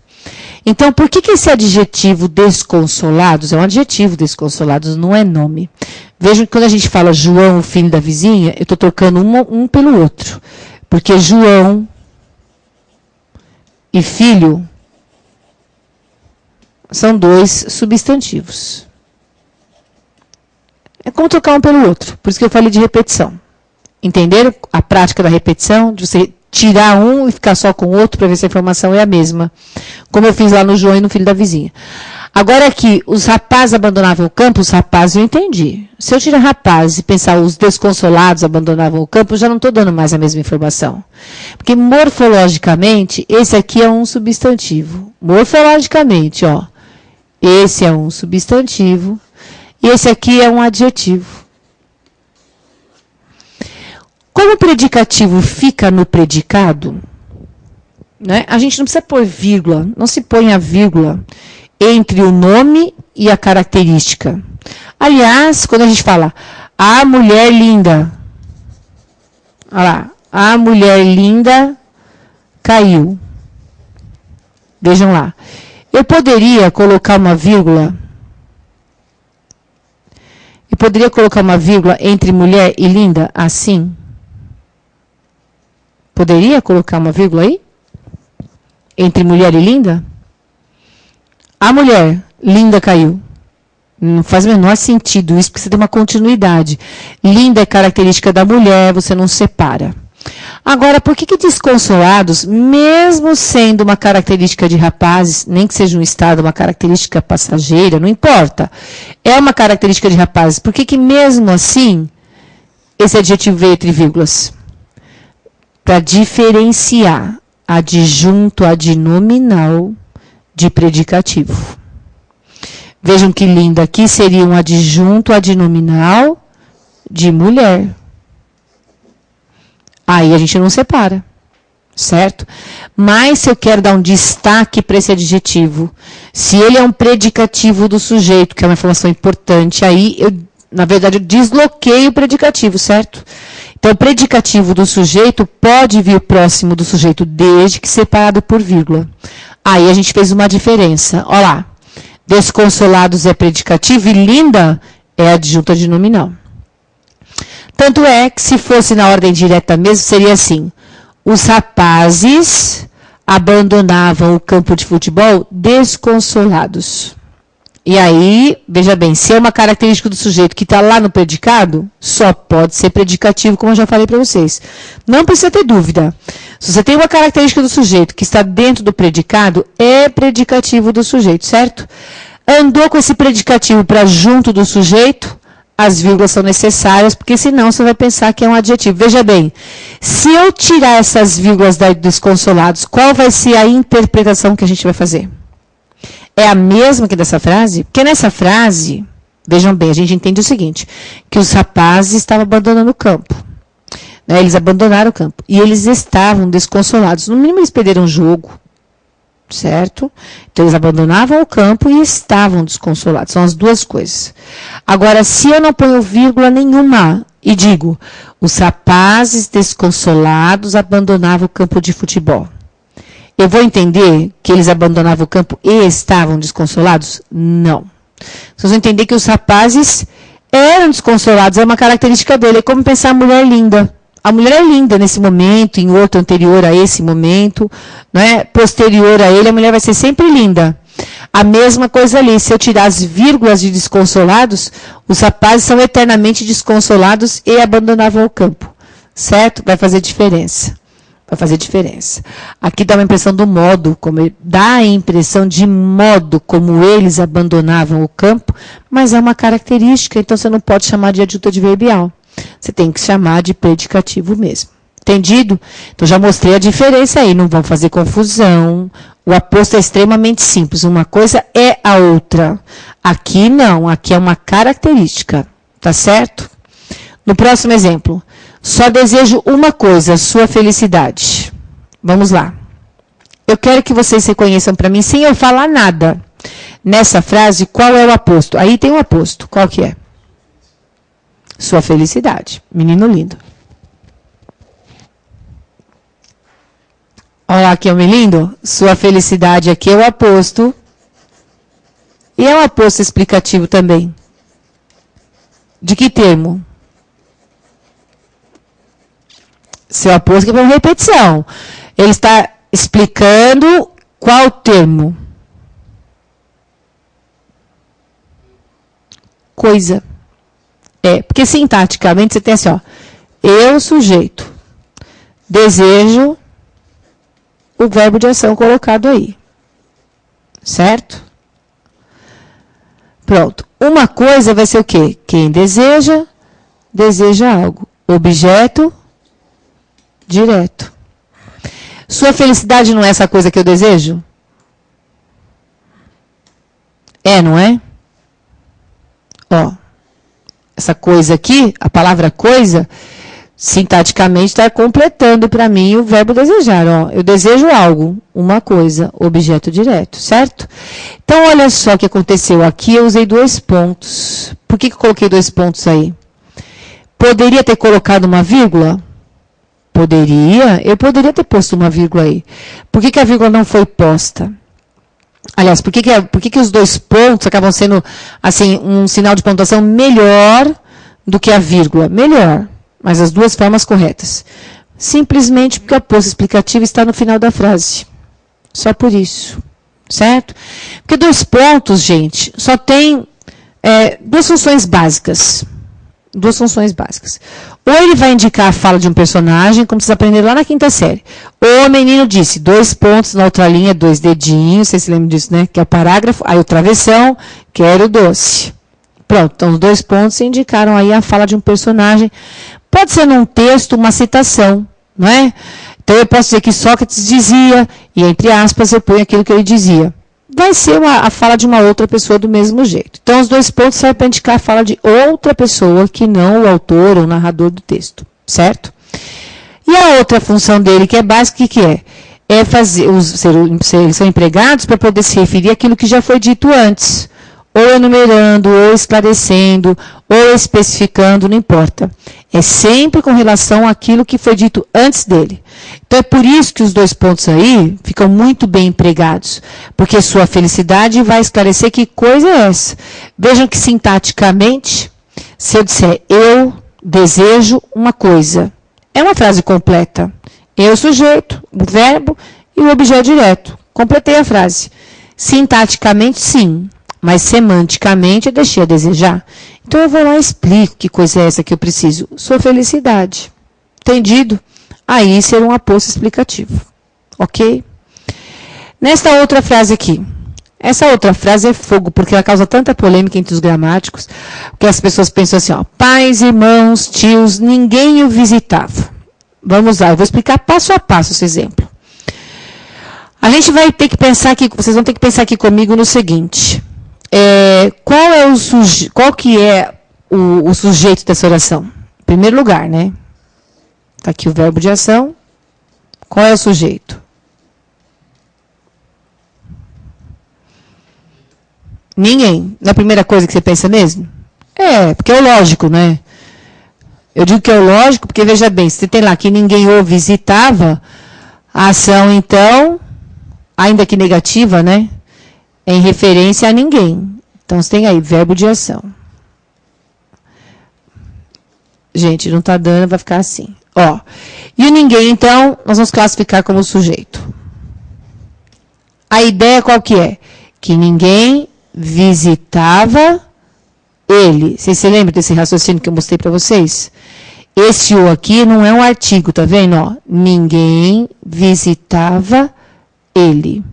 Então, por que esse adjetivo desconsolados é um adjetivo desconsolados, não é nome? Vejam que quando a gente fala João, o filho da vizinha, eu estou trocando um pelo outro. Porque João e filho são dois substantivos. É como trocar um pelo outro. Por isso que eu falei de repetição. Entenderam a prática da repetição? De você tirar um e ficar só com o outro para ver se a informação é a mesma. Como eu fiz lá no João e no filho da vizinha. Agora aqui, os rapazes abandonavam o campo, os rapazes eu entendi. Se eu tirar rapazes e pensar os desconsolados abandonavam o campo, eu já não estou dando mais a mesma informação. Porque morfologicamente, esse aqui é um substantivo. Morfologicamente, ó. Esse é um substantivo. E esse aqui é um adjetivo. Como o predicativo fica no predicado, né, a gente não precisa pôr vírgula, não se põe a vírgula entre o nome e a característica. Aliás, quando a gente fala a mulher linda, olha lá, a mulher linda caiu. Vejam lá. Eu poderia colocar uma vírgula. Eu poderia colocar uma vírgula entre mulher e linda assim? Poderia colocar uma vírgula aí? Entre mulher e linda? A mulher linda caiu. Não faz o menor sentido isso, porque você tem uma continuidade. Linda é característica da mulher, você não separa. Agora, por que desconsolados, mesmo sendo uma característica de rapazes, nem que seja um estado, uma característica passageira, não importa, é uma característica de rapazes, por que mesmo assim esse adjetivo veio entre vírgulas? Para diferenciar adjunto adnominal de predicativo. Vejam que lindo, aqui seria um adjunto adnominal de mulher. Aí a gente não separa, certo? Mas se eu quero dar um destaque para esse adjetivo, se ele é um predicativo do sujeito, que é uma informação importante, aí eu, na verdade, eu desloquei o predicativo, certo? Então, o predicativo do sujeito pode vir próximo do sujeito desde que separado por vírgula. Aí a gente fez uma diferença. Olha lá. Desconsolados é predicativo e linda é adjunto adnominal. Tanto é que, se fosse na ordem direta mesmo, seria assim. Os rapazes abandonavam o campo de futebol desconsolados. E aí, veja bem, se é uma característica do sujeito que está lá no predicado, só pode ser predicativo, como eu já falei para vocês. Não precisa ter dúvida. Se você tem uma característica do sujeito que está dentro do predicado, é predicativo do sujeito, certo? Andou com esse predicativo para junto do sujeito, as vírgulas são necessárias, porque senão você vai pensar que é um adjetivo. Veja bem, se eu tirar essas vírgulas da desconsolados, qual vai ser a interpretação que a gente vai fazer? É a mesma que dessa frase? Porque nessa frase, vejam bem, a gente entende o seguinte, que os rapazes estavam abandonando o campo. Né, eles abandonaram o campo. E eles estavam desconsolados. No mínimo, eles perderam o jogo. Certo? Então, eles abandonavam o campo e estavam desconsolados. São as duas coisas. Agora, se eu não ponho vírgula nenhuma e digo, os rapazes desconsolados abandonavam o campo de futebol. Eu vou entender que eles abandonavam o campo e estavam desconsolados? Não. Vocês vão entender que os rapazes eram desconsolados, é uma característica dele. É como pensar a mulher linda. A mulher é linda nesse momento, em outro anterior a esse momento, né? Posterior a ele, a mulher vai ser sempre linda. A mesma coisa ali, se eu tirar as vírgulas de desconsolados, os rapazes são eternamente desconsolados e abandonavam o campo. Certo? Vai fazer diferença. Vai fazer diferença. Aqui dá uma impressão do modo, dá a impressão de modo como eles abandonavam o campo, mas é uma característica, então você não pode chamar de adjunto adverbial. Você tem que chamar de predicativo mesmo. Entendido? Então já mostrei a diferença aí, não vão fazer confusão. O aposto é extremamente simples, uma coisa é a outra. Aqui não, aqui é uma característica, tá certo? No próximo exemplo. Só desejo uma coisa, sua felicidade. Vamos lá. Eu quero que vocês reconheçam para mim, sem eu falar nada. Nessa frase, qual é o aposto? Aí tem um aposto. Qual que é? Sua felicidade. Menino lindo. Olha lá aqui, homem lindo. Sua felicidade aqui é o aposto. E é um aposto explicativo também. De que termo? Seu aposto que é uma repetição. Ele está explicando qual termo? Coisa. Porque sintaticamente você tem assim, ó. Eu, sujeito. Desejo o verbo de ação colocado aí. Certo? Pronto. Uma coisa vai ser o quê? Quem deseja, deseja algo. Objeto direto. Sua felicidade não é essa coisa que eu desejo? É, não é? Ó, essa coisa aqui, a palavra coisa, sintaticamente está completando para mim o verbo desejar. Ó, eu desejo algo, uma coisa, objeto direto, certo? Então, olha só o que aconteceu aqui. Eu usei 2 pontos. Por que eu coloquei 2 pontos aí? Poderia ter colocado uma vírgula? Poderia. Eu poderia ter posto uma vírgula aí. Por que a vírgula não foi posta? Aliás, por que os 2 pontos acabam sendo assim, um sinal de pontuação melhor do que a vírgula? Melhor, mas as 2 formas corretas. Simplesmente porque a posto explicativa está no final da frase. Só por isso. Certo? Porque 2 pontos, gente, só tem 2 funções básicas. 2 funções básicas. Ou ele vai indicar a fala de um personagem, como vocês aprenderam lá na 5ª série. Ou o menino disse, 2 pontos na outra linha, 2 dedinhos, vocês se lembram disso, né? Que é o parágrafo, aí o travessão, quero doce. Pronto, então os 2 pontos indicaram aí a fala de um personagem. Pode ser num texto, uma citação, não é? Então eu posso dizer que Sócrates dizia, e entre aspas eu ponho aquilo que ele dizia. Vai ser a fala de uma outra pessoa do mesmo jeito. Então, os 2 pontos servem para indicar a fala de outra pessoa, que não o autor ou o narrador do texto, certo? E a outra função dele, que é básica, o que é? É fazer, são empregados para poder se referir àquilo que já foi dito antes, ou enumerando, ou esclarecendo, ou especificando, não importa. É sempre com relação àquilo que foi dito antes dele. Então, é por isso que os 2 pontos aí ficam muito bem empregados. Porque sua felicidade vai esclarecer que coisa é essa. Vejam que, sintaticamente, se eu disser eu desejo uma coisa, é uma frase completa. Eu, sujeito, o verbo e o objeto direto. Completei a frase. Sintaticamente, sim. Mas semanticamente eu deixei a desejar. Então eu vou lá e explico que coisa é essa que eu preciso. Sua felicidade. Entendido? Aí será um aposto explicativo. Ok? Nesta outra frase aqui. Essa outra frase é fogo, porque ela causa tanta polêmica entre os gramáticos, que as pessoas pensam assim, ó, pais, irmãos, tios, ninguém o visitava. Vamos lá, eu vou explicar passo a passo esse exemplo. A gente vai ter que pensar aqui, vocês vão ter que pensar aqui comigo no seguinte. Qual que é o sujeito dessa oração? Em primeiro lugar, né? Está aqui o verbo de ação. Qual é o sujeito? Ninguém. Não é a primeira coisa que você pensa mesmo? Porque é o lógico, né? Eu digo que é o lógico porque, veja bem, se você tem lá que ninguém o visitava, a ação, então, ainda que negativa, né? Em referência a ninguém. Então, você tem aí, verbo de ação. Gente, não está dando, vai ficar assim. Ó, e o ninguém, então, nós vamos classificar como sujeito. A ideia qual que é? Que ninguém visitava ele. Vocês se lembram desse raciocínio que eu mostrei para vocês? Esse o aqui não é um artigo, tá vendo? Ó, ninguém visitava ele.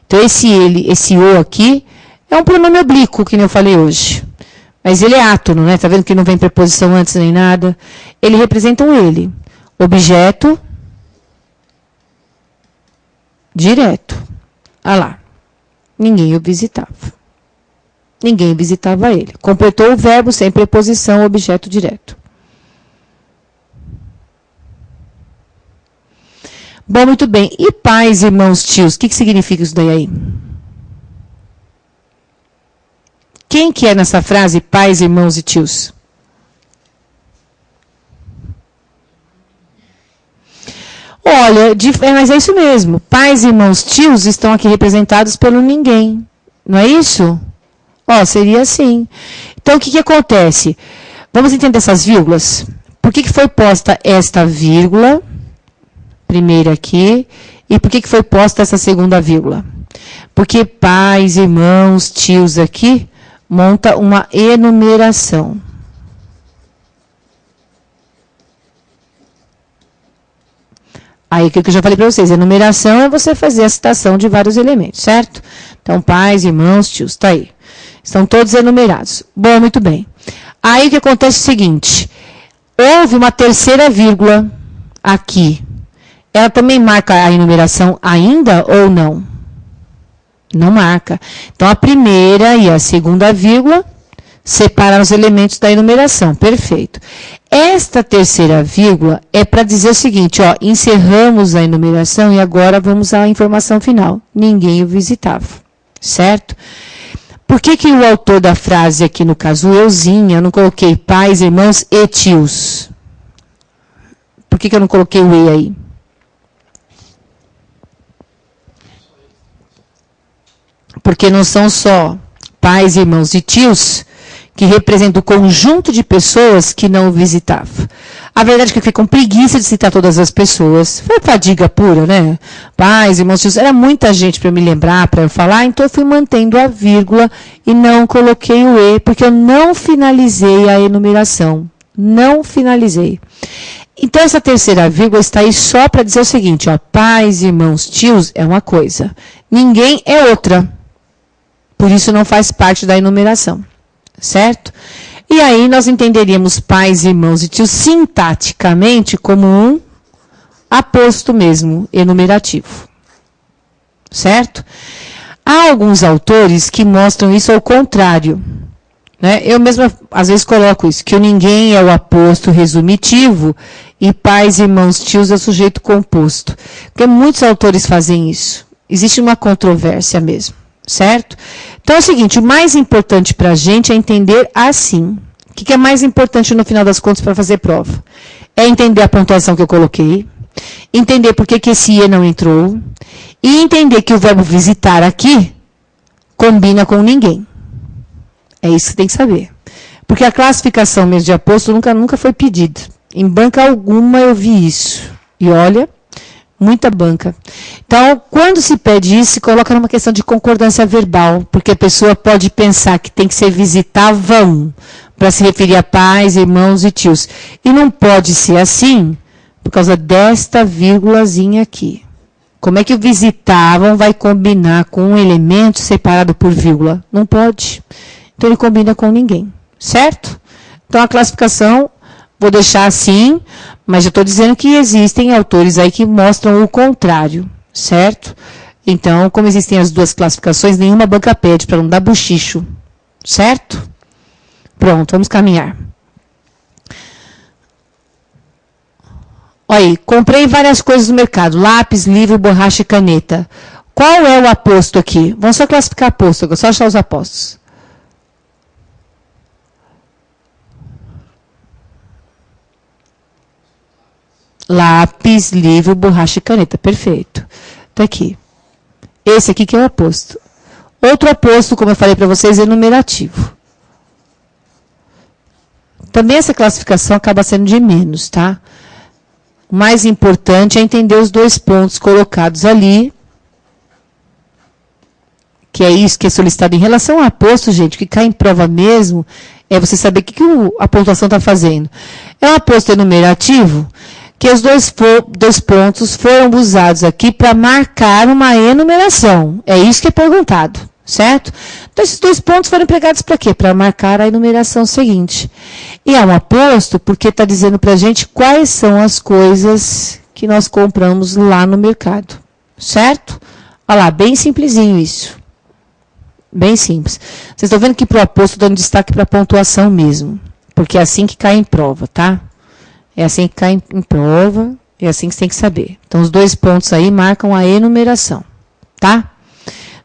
Então, esse o aqui, é um pronome oblíquo, que nem eu falei hoje. Mas ele é átono, né? Tá vendo que não vem preposição antes nem nada? Ele representa um ele. Objeto direto. Olha lá. Ninguém o visitava. Ninguém visitava ele. Completou o verbo sem preposição, objeto direto. Bom, muito bem. E pais, irmãos, tios? O que significa isso daí aí? Quem que é nessa frase pais, irmãos e tios? Olha, mas é isso mesmo. Pais, irmãos, tios estão aqui representados pelo ninguém. Não é isso? Ó, seria assim. Então, o que acontece? Vamos entender essas vírgulas? Por que foi posta esta vírgula? Primeira aqui. E por que foi posta essa segunda vírgula? Porque pais, irmãos, tios aqui monta uma enumeração. Aí, aquilo que eu já falei para vocês, enumeração é você fazer a citação de vários elementos, certo? Então, pais, irmãos, tios, tá aí. Estão todos enumerados. Bom, muito bem. Aí o que acontece é o seguinte, houve uma terceira vírgula aqui. Ela também marca a enumeração ainda ou não? Não marca. Então, a primeira e a segunda vírgula separam os elementos da enumeração. Perfeito. Esta terceira vírgula é para dizer o seguinte, ó, encerramos a enumeração e agora vamos à informação final. Ninguém o visitava. Certo? Por que o autor da frase aqui, no caso, euzinha, eu não coloquei pais, irmãos e tios? Por que eu não coloquei o e aí? Porque não são só pais, irmãos e tios que representam o conjunto de pessoas que não o visitavam. A verdade é que eu fiquei com preguiça de citar todas as pessoas. Foi fadiga pura, né? Pais, irmãos, tios. Era muita gente para me lembrar, para eu falar, então eu fui mantendo a vírgula e não coloquei o e, porque eu não finalizei a enumeração. Não finalizei. Então, essa terceira vírgula está aí só para dizer o seguinte, ó, pais, irmãos, tios é uma coisa. Ninguém é outra. Por isso não faz parte da enumeração. Certo? E aí nós entenderíamos pais, irmãos e tios sintaticamente como um aposto mesmo, enumerativo. Certo? Há alguns autores que mostram isso ao contrário. Né? Eu mesma, às vezes, coloco isso, que o ninguém é o aposto resumitivo e pais, irmãos, tios é o sujeito composto. Porque muitos autores fazem isso. Existe uma controvérsia mesmo. Certo? Então é o seguinte, o mais importante para a gente é entender assim. O que é mais importante no final das contas para fazer prova? É entender a pontuação que eu coloquei, entender por que esse e não entrou, e entender que o verbo visitar aqui combina com ninguém. É isso que você tem que saber. Porque a classificação mesmo de aposto nunca foi pedida. Em banca alguma eu vi isso. E olha, muita banca. Então, quando se pede isso, se coloca numa questão de concordância verbal, porque a pessoa pode pensar que tem que ser visitavam, para se referir a pais, irmãos e tios. E não pode ser assim, por causa desta vírgulazinha aqui. Como é que o visitavam vai combinar com um elemento separado por vírgula? Não pode. Então, ele combina com ninguém. Certo? Então, a classificação, vou deixar assim, mas eu estou dizendo que existem autores aí que mostram o contrário. Certo? Então, como existem as duas classificações, nenhuma banca pede, para não dar bochicho. Certo? Pronto, vamos caminhar. Olha aí, comprei várias coisas no mercado, lápis, livro, borracha e caneta. Qual é o aposto aqui? Vamos só classificar aposto, só achar os apostos. Lápis, livro, borracha e caneta. Perfeito. Está aqui. Esse aqui que é o aposto. Outro aposto, como eu falei para vocês, é numerativo. Também essa classificação acaba sendo de menos, tá? O mais importante é entender os dois pontos colocados ali, que é isso que é solicitado em relação ao aposto, gente, que cai em prova mesmo, é você saber o que a pontuação está fazendo. É um aposto enumerativo, que os dois pontos foram usados aqui para marcar uma enumeração. É isso que é perguntado, certo? Então, esses dois pontos foram empregados para quê? Para marcar a enumeração seguinte. E é um aposto porque está dizendo para a gente quais são as coisas que nós compramos lá no mercado, certo? Olha lá, bem simplesinho isso. Bem simples. Vocês estão vendo que para o aposto dando destaque para a pontuação mesmo, porque é assim que cai em prova, tá? É assim que cai em prova, é assim que você tem que saber. Então, os dois pontos aí marcam a enumeração, tá?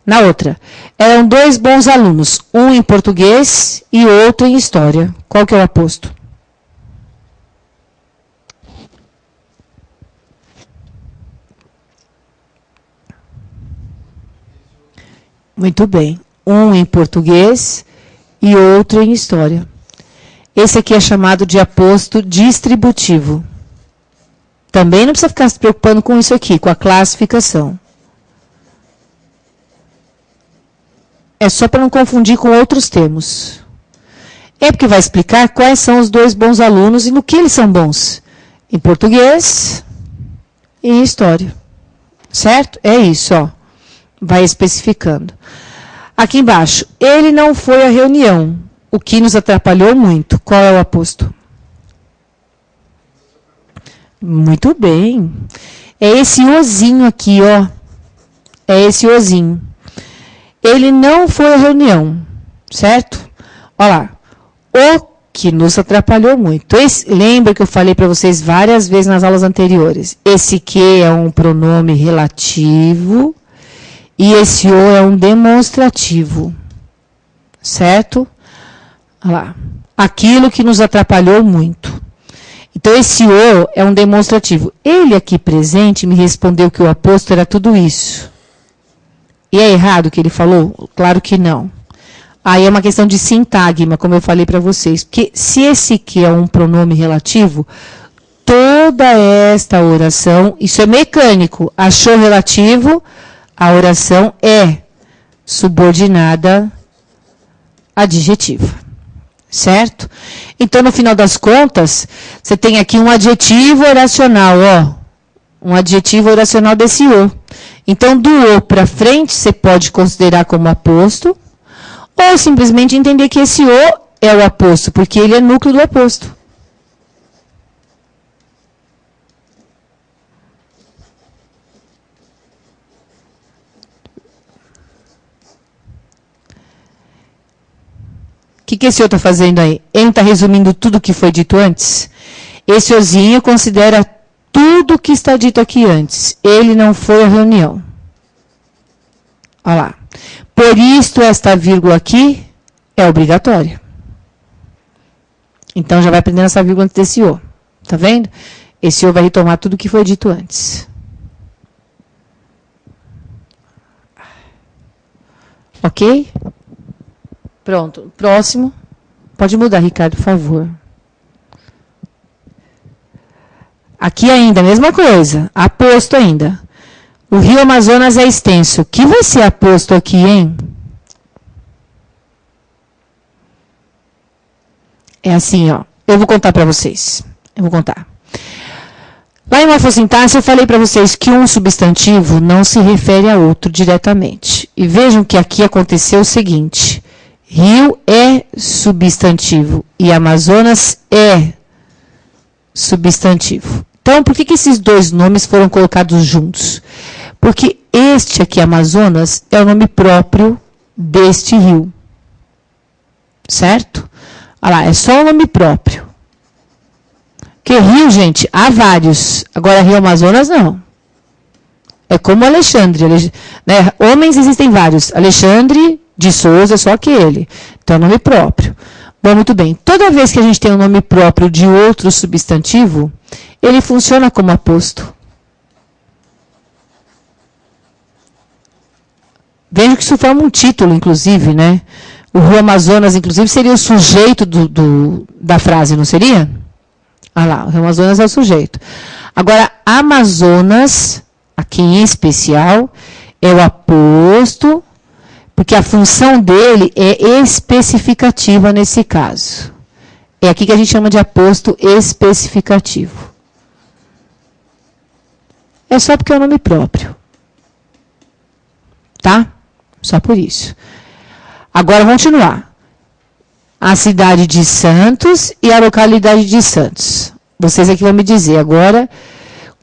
Na outra, eram dois bons alunos, um em português e outro em história. Qual que é o aposto? Muito bem. Um em português e outro em história. Esse aqui é chamado de aposto distributivo. Também não precisa ficar se preocupando com isso aqui, com a classificação. É só para não confundir com outros termos. É porque vai explicar quais são os dois bons alunos e no que eles são bons. Em português e em história. Certo? É isso, ó. Vai especificando. Aqui embaixo, ele não foi à reunião, o que nos atrapalhou muito. Qual é o aposto? Muito bem. É esse ozinho aqui, ó. É esse ozinho. Ele não foi à reunião, certo? Olha lá. O que nos atrapalhou muito. Lembra que eu falei para vocês várias vezes nas aulas anteriores. Esse que é um pronome relativo e esse o é um demonstrativo. Certo? Olha lá. Aquilo que nos atrapalhou muito. Então, esse o é um demonstrativo. Ele aqui presente me respondeu que o aposto era tudo isso. E é errado o que ele falou? Claro que não. Aí é uma questão de sintagma, como eu falei para vocês. Porque se esse que é um pronome relativo, toda esta oração, isso é mecânico, achou relativo, a oração é subordinada adjetiva. Certo? Então, no final das contas, você tem aqui um adjetivo oracional, ó. Um adjetivo oracional desse o. Então, do o para frente, você pode considerar como aposto, ou simplesmente entender que esse o é o aposto, porque ele é núcleo do aposto. O que esse o está fazendo aí? Ele está resumindo tudo o que foi dito antes? Esse ozinho considera tudo o que está dito aqui antes. Ele não foi à reunião. Olha lá. Por isto, esta vírgula aqui é obrigatória. Então, já vai aprendendo essa vírgula antes desse o. Tá vendo? Esse o vai retomar tudo o que foi dito antes. Ok? Pronto. Próximo. Pode mudar, Ricardo, por favor. Aqui ainda, a mesma coisa. Aposto ainda. O rio Amazonas é extenso. O que vai ser aposto aqui, hein? É assim, ó. Eu vou contar para vocês. Eu vou contar. Lá em morfossintaxe, eu falei para vocês que um substantivo não se refere a outro diretamente. E vejam que aqui aconteceu o seguinte. Rio é substantivo e Amazonas é substantivo. Então, por que esses dois nomes foram colocados juntos? Porque este aqui, Amazonas, é o nome próprio deste rio. Certo? Olha lá, é só o nome próprio. Porque rio, gente, há vários. Agora, rio Amazonas, não. É como Alexandre. Né? Homens existem vários. Alexandre de Souza é só aquele. Então, é nome próprio. Bom, muito bem. Toda vez que a gente tem um nome próprio de outro substantivo, ele funciona como aposto. Vejam que isso forma um título, inclusive, né? O rio Amazonas, inclusive, seria o sujeito da frase, não seria? Ah lá, o rio Amazonas é o sujeito. Agora, Amazonas, aqui em especial, é o aposto, porque a função dele é especificativa nesse caso. É aqui que a gente chama de aposto especificativo. É só porque é o nome próprio. Tá? Só por isso. Agora, vamos continuar. A cidade de Santos e a localidade de Santos. Vocês aqui vão me dizer agora,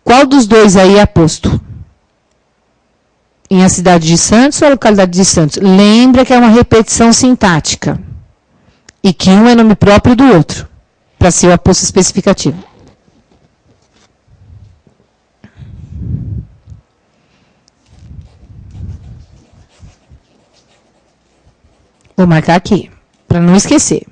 qual dos dois aí é aposto? Em a cidade de Santos ou a localidade de Santos? Lembra que é uma repetição sintática. E que um é nome próprio do outro, para ser o aposto especificativo. Vou marcar aqui, para não esquecer.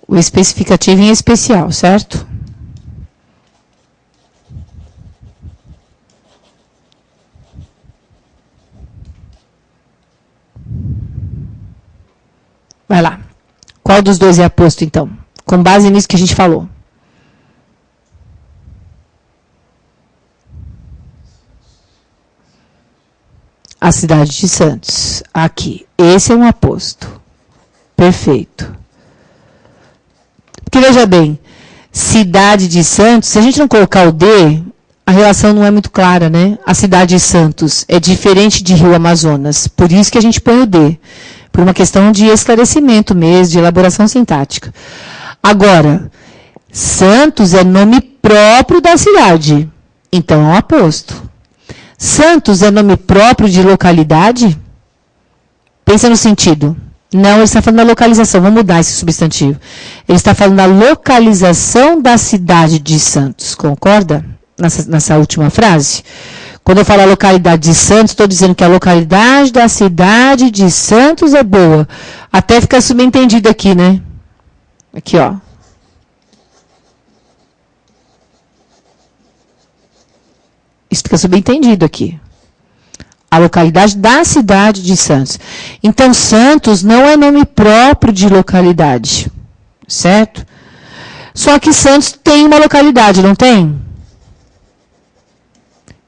O especificativo em especial, certo? Vai lá. Qual dos dois é aposto, então? Com base nisso que a gente falou. A cidade de Santos. Aqui. Esse é um aposto. Perfeito. Porque, veja bem, cidade de Santos, se a gente não colocar o D, a relação não é muito clara, né? A cidade de Santos é diferente de Rio Amazonas. Por isso que a gente põe o D. Por uma questão de esclarecimento mesmo, de elaboração sintática. Agora, Santos é nome próprio da cidade. Então, é um aposto. Santos é nome próprio de localidade? Pensa no sentido. Não, ele está falando da localização. Vamos mudar esse substantivo. Ele está falando da localização da cidade de Santos. Concorda? Nessa última frase. Quando eu falo a localidade de Santos, estou dizendo que a localidade da cidade de Santos é boa. Até fica subentendido aqui, né? Aqui, ó. Isso fica subentendido aqui. A localidade da cidade de Santos. Então, Santos não é nome próprio de localidade. Certo? Só que Santos tem uma localidade, não tem?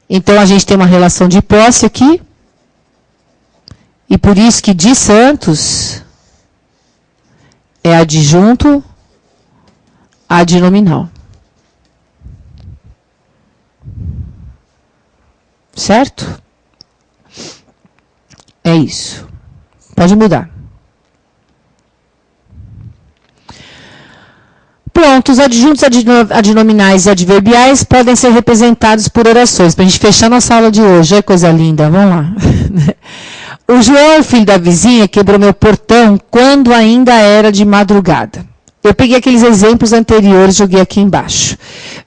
Então, a gente tem uma relação de posse aqui. E por isso que de Santos é adjunto adnominal. Certo? É isso. Pode mudar. Pronto, os adjuntos adnominais e adverbiais podem ser representados por orações. Para a gente fechar nossa aula de hoje. Olha que coisa linda, vamos lá. O João, filho da vizinha, quebrou meu portão quando ainda era de madrugada. Eu peguei aqueles exemplos anteriores e joguei aqui embaixo.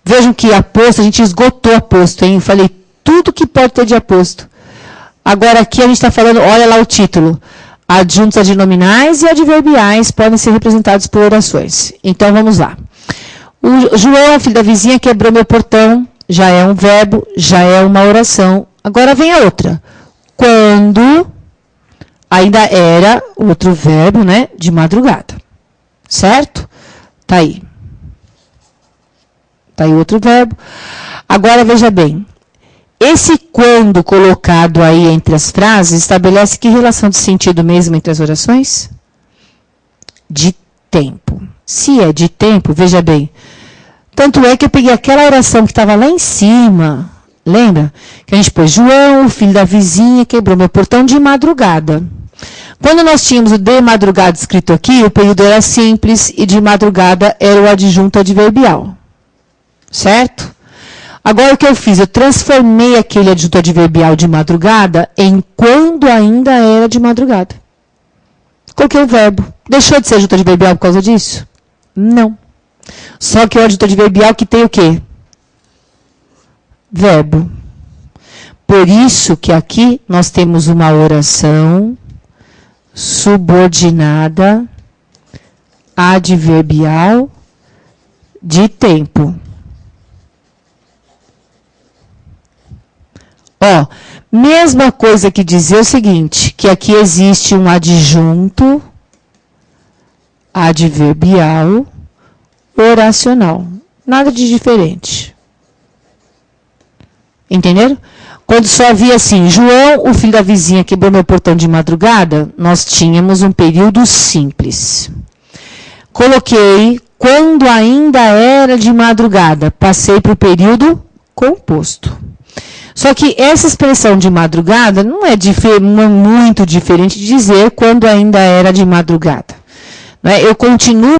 Vejam que aposto, a gente esgotou aposto, hein? Eu falei tudo que pode ter de aposto. Agora aqui a gente está falando, olha lá o título. Adjuntos adnominais e adverbiais podem ser representados por orações. Então, vamos lá. O João, filho da vizinha, quebrou meu portão. Já é um verbo, já é uma oração. Agora vem a outra. Quando ainda era outro verbo, né? De madrugada. Certo? Tá aí. Tá aí outro verbo. Agora, veja bem. Esse quando colocado aí entre as frases estabelece que relação de sentido mesmo entre as orações? De tempo. Se é de tempo, veja bem. Tanto é que eu peguei aquela oração que estava lá em cima. Lembra? Que a gente pôs João, o filho da vizinha, quebrou meu portão de madrugada. Quando nós tínhamos o de madrugada escrito aqui, o período era simples e de madrugada era o adjunto adverbial. Certo? Agora, o que eu fiz? Eu transformei aquele adjunto adverbial de madrugada em quando ainda era de madrugada. Coloquei o verbo. Deixou de ser adjunto adverbial por causa disso? Não. Só que é o adjunto adverbial que tem o quê? Verbo. Por isso que aqui nós temos uma oração subordinada adverbial de tempo. Ó, mesma coisa que dizer o seguinte, que aqui existe um adjunto adverbial oracional. Nada de diferente. Entenderam? Quando só havia assim, João, o filho da vizinha, quebrou meu portão de madrugada, nós tínhamos um período simples. Coloquei, quando ainda era de madrugada, passei para o período composto. Só que essa expressão de madrugada não é muito diferente de dizer quando ainda era de madrugada. Não é? Eu continuo